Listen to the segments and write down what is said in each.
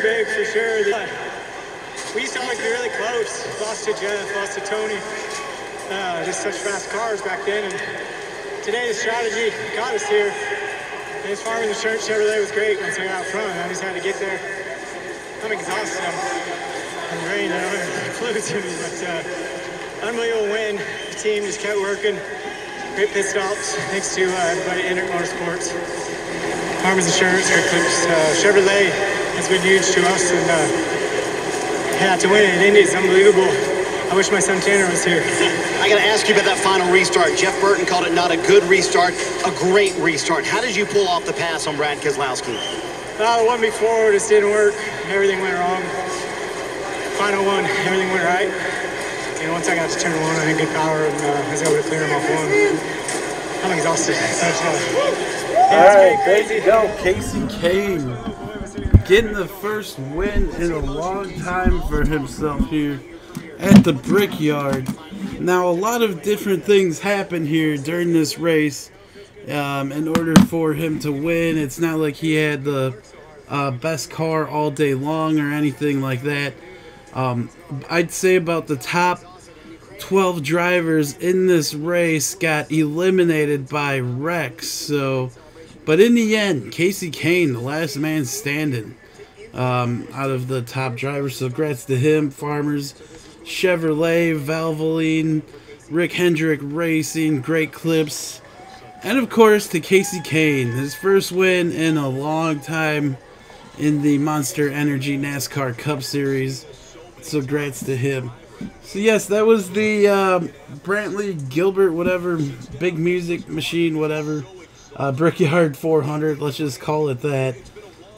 big for sure. We used to always be really close. Lost to Jeff, lost to Tony. Just such fast cars back then. And today the strategy got us here. And his Farmers Insurance Chevrolet was great once I got out front. I just had to get there. I'm exhausted. I'm rain. I don't have flu to me, but unbelievable win. The team just kept working. Great pit stops. Thanks to everybody at Hendrick Motorsports. Farmers Insurance, Rick Clips, Chevrolet has been huge to us, and yeah, to win it in Indy is unbelievable. I wish my son Tanner was here. I got to ask you about that final restart. Jeff Burton called it not a good restart, a great restart. How did you pull off the pass on Brad Keselowski? The one before just didn't work. Everything went wrong. Final one, everything went right. You know, once I got to turn one, I had good power, and I was able to clear him off one. I'm exhausted. All right, there you go, Kasey Kahne getting the first win in a long time for himself here at the Brickyard. Now, a lot of different things happened here during this race in order for him to win. It's not like he had the best car all day long or anything like that. I'd say about the top 12 drivers in this race got eliminated by wrecks. So, but in the end, Kasey Kahne, the last man standing out of the top drivers. So, congrats to him. Farmers, Chevrolet, Valvoline, Rick Hendrick Racing, Great Clips, and of course to Kasey Kahne, his first win in a long time in the Monster Energy NASCAR Cup Series. So, congrats to him. So yes, that was the Brantley Gilbert, whatever, Big Music Machine, whatever, Brickyard 400, let's just call it that.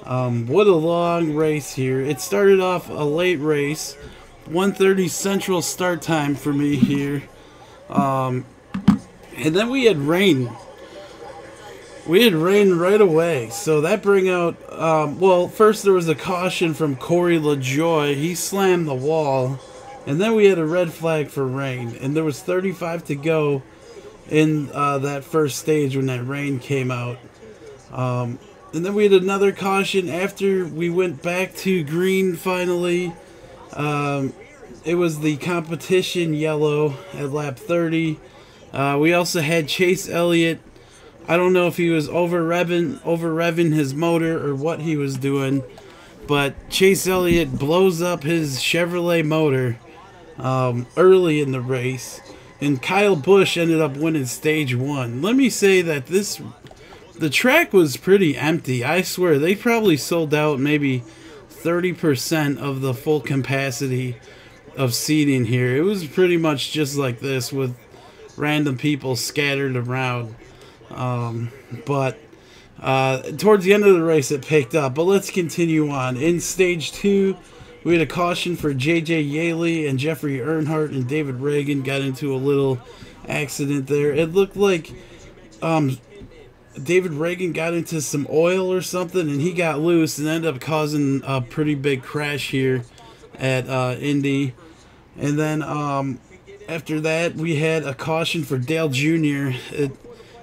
What a long race here. It started off a late race, 1:30 Central start time for me here. And then we had rain. We had rain right away, so that bring out, well, first there was a caution from Corey LaJoy. He slammed the wall. And then we had a red flag for rain, and there was 35 to go in that first stage when that rain came out. And then we had another caution after we went back to green finally. It was the competition yellow at lap 30. We also had Chase Elliott. I don't know if he was over revving his motor or what he was doing, but Chase Elliott blows up his Chevrolet motor early in the race, and Kyle Busch ended up winning stage 1. Let me say that the track was pretty empty. I swear they probably sold out maybe 30% of the full capacity of seating here. It was pretty much just like this with random people scattered around. But towards the end of the race it picked up. But let's continue on. In stage 2, we had a caution for J.J. Yaley, and Jeffrey Earnhardt and David Reagan got into a little accident there. It looked like David Reagan got into some oil or something, and he got loose and ended up causing a pretty big crash here at Indy. And then after that, we had a caution for Dale Jr.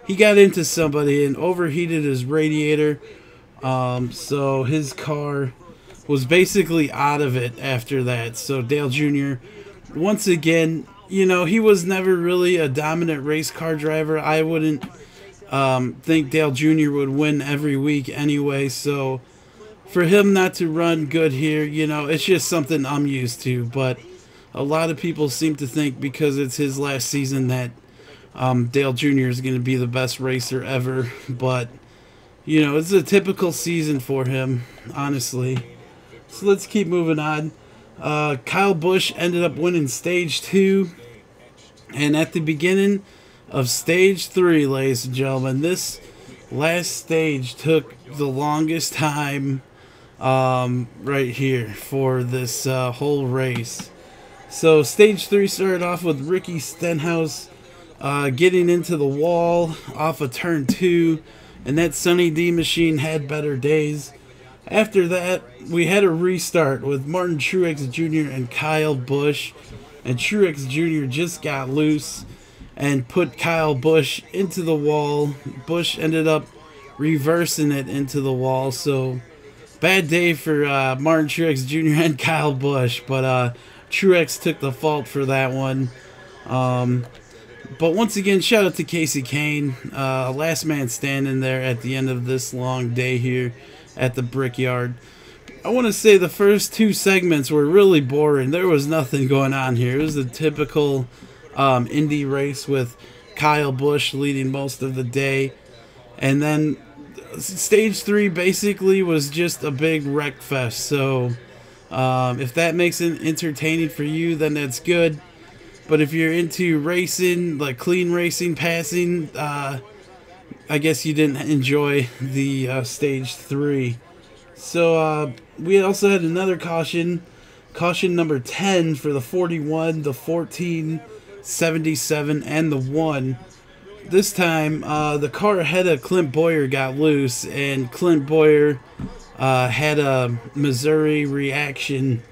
He got into somebody and overheated his radiator, so his car was basically out of it after that. So Dale Jr., once again, you know, he was never really a dominant race car driver. I wouldn't think Dale Jr. would win every week anyway. So for him not to run good here, you know, it's just something I'm used to. But a lot of people seem to think because it's his last season that Dale Jr. is going to be the best racer ever. But, you know, it's a typical season for him, honestly. So let's keep moving on. Kyle Busch ended up winning stage 2. And at the beginning of stage 3, ladies and gentlemen, this last stage took the longest time right here for this whole race. So stage 3 started off with Ricky Stenhouse getting into the wall off of turn 2. And that Sunny D machine had better days. After that, we had a restart with Martin Truex Jr. and Kyle Busch. And Truex Jr. just got loose and put Kyle Busch into the wall. Busch ended up reversing it into the wall. So bad day for Martin Truex Jr. and Kyle Busch, but Truex took the fault for that one. But once again, shout out to Kasey Kahne, last man standing there at the end of this long day here at the Brickyard. I want to say the first 2 segments were really boring. There was nothing going on here. It was a typical Indy race with Kyle Busch leading most of the day. And then stage 3 basically was just a big wreck fest. So if that makes it entertaining for you, then that's good. But if you're into racing, like clean racing, passing, I guess you didn't enjoy the stage 3. So we also had another caution number 10 for the 41, the 14, 77, and the 1. This time, the car ahead of Clint Bowyer got loose, and Clint Bowyer had a Missouri reaction,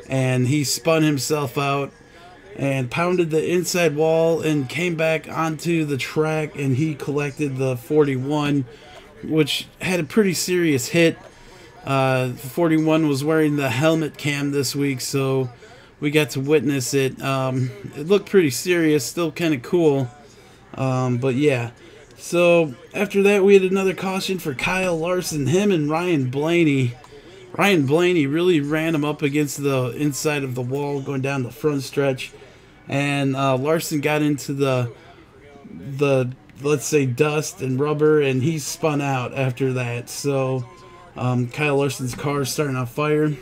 and he spun himself out and pounded the inside wall and came back onto the track, and he collected the 41, which had a pretty serious hit. 41 was wearing the helmet cam this week, so we got to witness it. It looked pretty serious, still kind of cool, but yeah. So after that, we had another caution for Kyle Larson, him and Ryan Blaney. Ryan Blaney really ran him up against the inside of the wall going down the front stretch, and Larson got into the let's say dust and rubber, and he spun out after that. So Kyle Larson's car is starting on fire.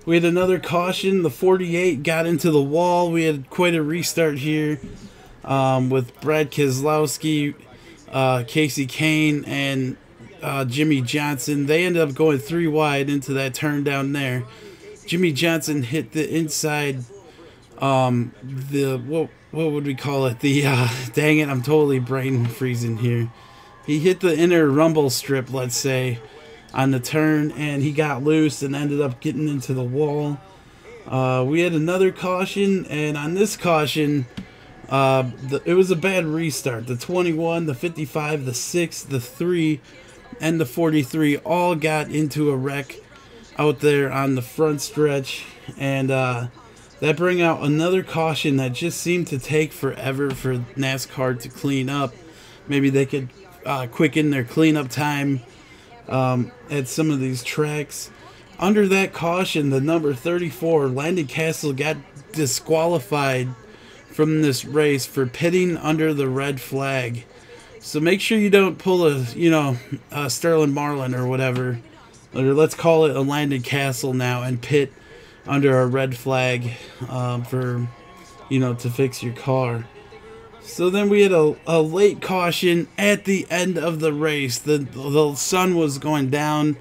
We had another caution. The 48 got into the wall. We had quite a restart here with Brad Keselowski, Kasey Kahne, and Jimmy Johnson. They ended up going 3 wide into that turn down there. Jimmy Johnson hit the inside, what would we call it? The dang it, I'm totally brain freezing here. He hit the inner rumble strip, let's say, on the turn, and he got loose and ended up getting into the wall. We had another caution, and on this caution, it was a bad restart. The 21, the 55, the 6, the 3, and the 43 all got into a wreck out there on the front stretch, and that bring out another caution that just seemed to take forever for NASCAR to clean up. Maybe they could quicken their cleanup time at some of these tracks. Under that caution, the number 34, Landon Castle, got disqualified from this race for pitting under the red flag. So make sure you don't pull a Sterling Marlin or whatever, or let's call it a Landon Castle now, and pit under a red flag for, to fix your car. So then we had a late caution at the end of the race. The sun was going down.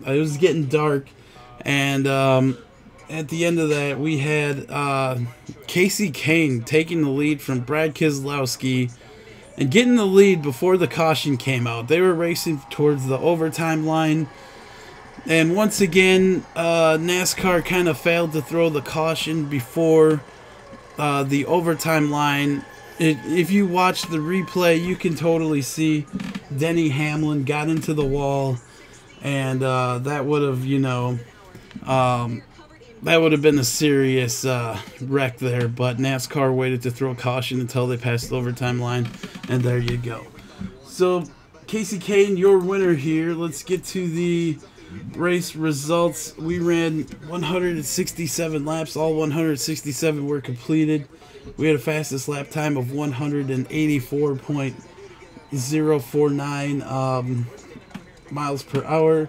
It was getting dark. And at the end of that, we had Kasey Kahne taking the lead from Brad Keselowski and getting the lead before the caution came out. They were racing towards the overtime line. And once again, NASCAR kind of failed to throw the caution before the overtime line. If you watch the replay, you can totally see Denny Hamlin got into the wall, and that would have, that would have been a serious wreck there. But NASCAR waited to throw caution until they passed the overtime line, and there you go. So, Kasey Kahne, your winner here. Let's get to the race results. We ran 167 laps. All 167 were completed. We had a fastest lap time of 184.049 miles per hour.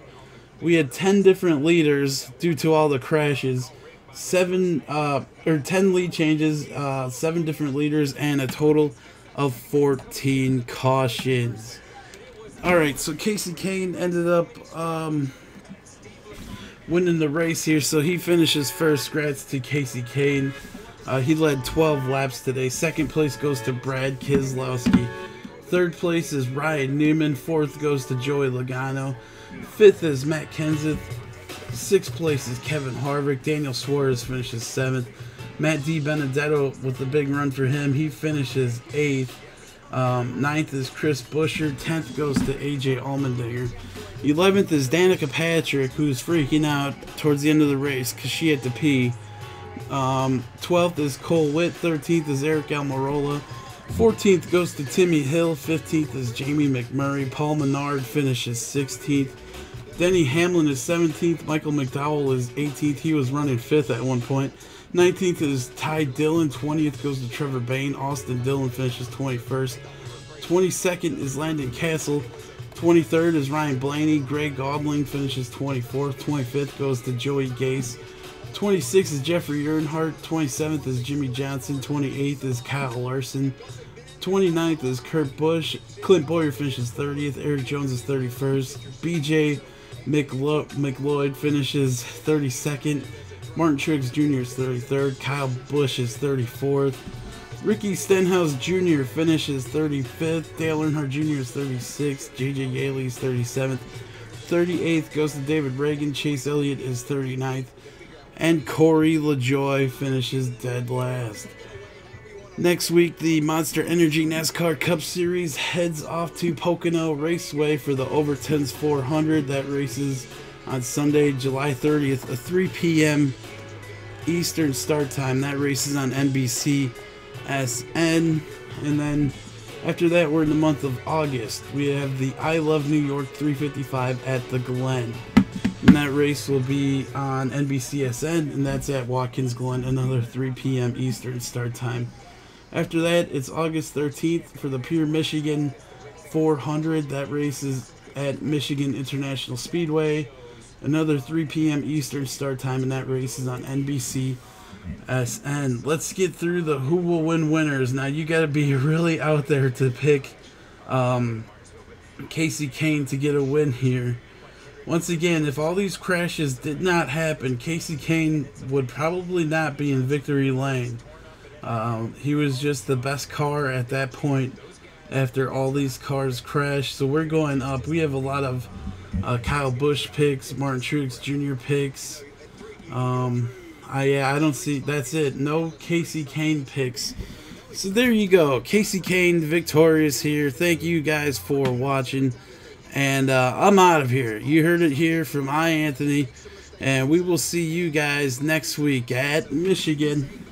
We had 10 different leaders due to all the crashes. 10 lead changes, 7 different leaders, and a total of 14 cautions. Alright, so Kasey Kahne ended up winning the race here, so he finishes first. Congrats to Kasey Kahne. He led 12 laps today. Second place goes to Brad Keselowski. Third place is Ryan Newman. Fourth goes to Joey Logano. Fifth is Matt Kenseth. Sixth place is Kevin Harvick. Daniel Suarez finishes 7th. Matt DiBenedetto with a big run for him. He finishes 8th. 9th is Chris Buescher. 10th goes to AJ Allmendinger. 11th is Danica Patrick, who's freaking out towards the end of the race because she had to pee. 12th is Cole Witt. 13th is Eric Almirola. 14th goes to Timmy Hill. 15th is Jamie McMurray. Paul Menard finishes 16th. Denny Hamlin is 17th. Michael McDowell is 18th. He was running 5th at one point. 19th is Ty Dillon. 20th goes to Trevor Bayne. Austin Dillon finishes 21st. 22nd is Landon Castle. 23rd is Ryan Blaney. Greg Godling finishes 24th. 25th goes to Joey Gase. 26th is Jeffrey Earnhardt. 27th is Jimmy Johnson. 28th is Kyle Larson. 29th is Kurt Busch. Clint Boyer finishes 30th. Eric Jones is 31st. BJ McLeod finishes 32nd. Martin Truex Jr. is 33rd. Kyle Busch is 34th. Ricky Stenhouse Jr. finishes 35th. Dale Earnhardt Jr. is 36th. J.J. Yaley is 37th. 38th goes to David Reagan. Chase Elliott is 39th. And Corey LaJoie finishes dead last. Next week, the Monster Energy NASCAR Cup Series heads off to Pocono Raceway for the Overtons 400. That races on Sunday, July 30th, a 3 p.m. Eastern start time. That race is on NBC SN. And then after that, we're in the month of August. We have the I Love New York 355 at the Glen. And that race will be on NBCSN, and that's at Watkins Glen, another 3 p.m. Eastern start time. After that, it's August 13th for the Pure Michigan 400. That race is at Michigan International Speedway. Another 3 p.m. Eastern start time, and that race is on NBCSN. Let's get through the who will win winners. Now, you got to be really out there to pick Kasey Kahne to get a win here. Once again, if all these crashes did not happen, Kasey Kahne would probably not be in victory lane. He was just the best car at that point after all these cars crashed. So we're going up. We have a lot of Kyle Busch picks, Martin Truex Jr. picks. I don't see, that's it. No Kasey Kahne picks. So there you go. Kasey Kahne victorious here. Thank you guys for watching. And I'm out of here. You heard it here from iAnthony. And we will see you guys next week at Michigan.